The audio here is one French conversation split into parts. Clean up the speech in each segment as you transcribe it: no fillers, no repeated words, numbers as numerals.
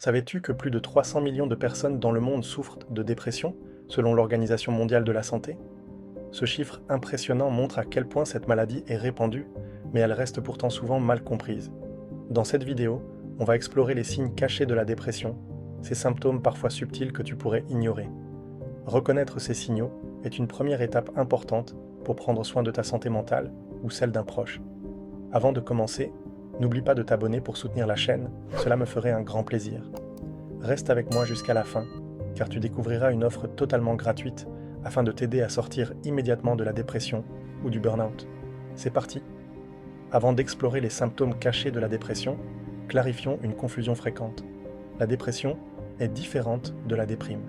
Savais-tu que plus de 300 millions de personnes dans le monde souffrent de dépression, selon l'Organisation mondiale de la santé? Ce chiffre impressionnant montre à quel point cette maladie est répandue, mais elle reste pourtant souvent mal comprise. Dans cette vidéo, on va explorer les signes cachés de la dépression, ces symptômes parfois subtils que tu pourrais ignorer. Reconnaître ces signaux est une première étape importante pour prendre soin de ta santé mentale ou celle d'un proche. Avant de commencer, n'oublie pas de t'abonner pour soutenir la chaîne, cela me ferait un grand plaisir. Reste avec moi jusqu'à la fin, car tu découvriras une offre totalement gratuite afin de t'aider à sortir immédiatement de la dépression ou du burn-out. C'est parti! Avant d'explorer les symptômes cachés de la dépression, clarifions une confusion fréquente. La dépression est différente de la déprime.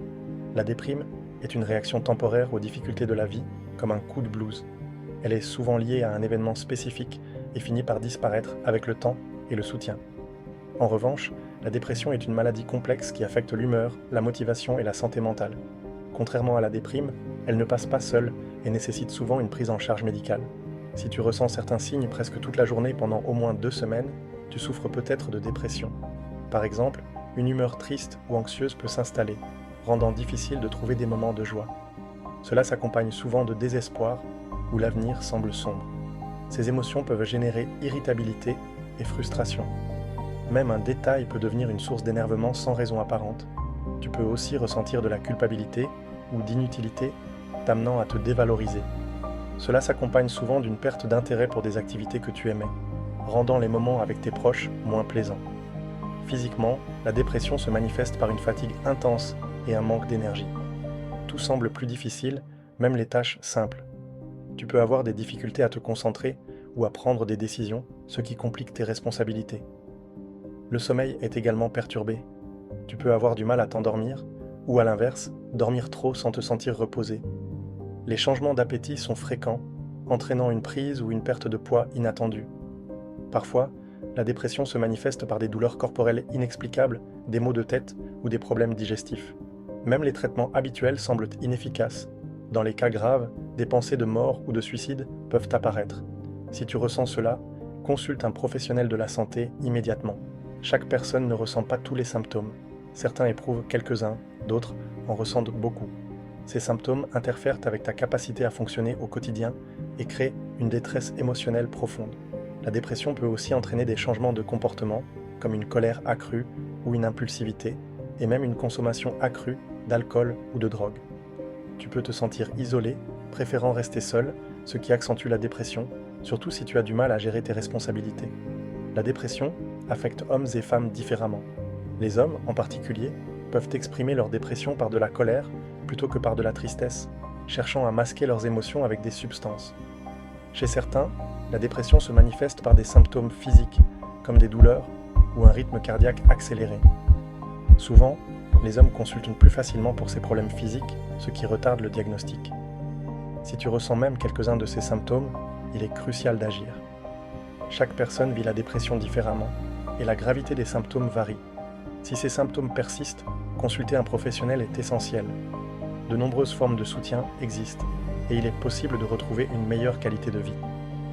La déprime est une réaction temporaire aux difficultés de la vie, comme un coup de blues. Elle est souvent liée à un événement spécifique et finit par disparaître avec le temps et le soutien. En revanche, la dépression est une maladie complexe qui affecte l'humeur, la motivation et la santé mentale. Contrairement à la déprime, elle ne passe pas seule et nécessite souvent une prise en charge médicale. Si tu ressens certains signes presque toute la journée pendant au moins 2 semaines, tu souffres peut-être de dépression. Par exemple, une humeur triste ou anxieuse peut s'installer, rendant difficile de trouver des moments de joie. Cela s'accompagne souvent de désespoir, où l'avenir semble sombre. Ces émotions peuvent générer irritabilité et frustration. Même un détail peut devenir une source d'énervement sans raison apparente. Tu peux aussi ressentir de la culpabilité ou d'inutilité, t'amenant à te dévaloriser. Cela s'accompagne souvent d'une perte d'intérêt pour des activités que tu aimais, rendant les moments avec tes proches moins plaisants. Physiquement, la dépression se manifeste par une fatigue intense et un manque d'énergie. Tout semble plus difficile, même les tâches simples. Tu peux avoir des difficultés à te concentrer ou à prendre des décisions, ce qui complique tes responsabilités. Le sommeil est également perturbé. Tu peux avoir du mal à t'endormir, ou à l'inverse, dormir trop sans te sentir reposé. Les changements d'appétit sont fréquents, entraînant une prise ou une perte de poids inattendue. Parfois, la dépression se manifeste par des douleurs corporelles inexplicables, des maux de tête ou des problèmes digestifs. Même les traitements habituels semblent inefficaces. Dans les cas graves, des pensées de mort ou de suicide peuvent apparaître. Si tu ressens cela, consulte un professionnel de la santé immédiatement. Chaque personne ne ressent pas tous les symptômes. Certains éprouvent quelques-uns, d'autres en ressentent beaucoup. Ces symptômes interfèrent avec ta capacité à fonctionner au quotidien et créent une détresse émotionnelle profonde. La dépression peut aussi entraîner des changements de comportement, comme une colère accrue ou une impulsivité, et même une consommation accrue d'alcool ou de drogue. Tu peux te sentir isolé, préférant rester seul, ce qui accentue la dépression, surtout si tu as du mal à gérer tes responsabilités. La dépression affecte hommes et femmes différemment. Les hommes, en particulier, peuvent exprimer leur dépression par de la colère plutôt que par de la tristesse, cherchant à masquer leurs émotions avec des substances. Chez certains, la dépression se manifeste par des symptômes physiques, comme des douleurs ou un rythme cardiaque accéléré. Souvent, les hommes consultent plus facilement pour ces problèmes physiques, ce qui retarde le diagnostic. Si tu ressens même quelques-uns de ces symptômes, il est crucial d'agir. Chaque personne vit la dépression différemment, et la gravité des symptômes varie. Si ces symptômes persistent, consulter un professionnel est essentiel. De nombreuses formes de soutien existent, et il est possible de retrouver une meilleure qualité de vie.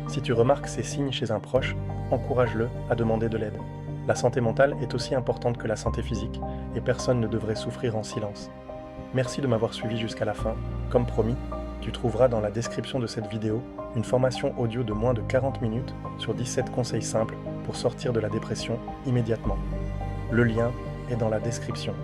Si tu remarques ces signes chez un proche, encourage-le à demander de l'aide. La santé mentale est aussi importante que la santé physique, et personne ne devrait souffrir en silence. Merci de m'avoir suivi jusqu'à la fin. Comme promis, tu trouveras dans la description de cette vidéo une formation audio de moins de 40 minutes sur 17 conseils simples pour sortir de la dépression immédiatement. Le lien est dans la description.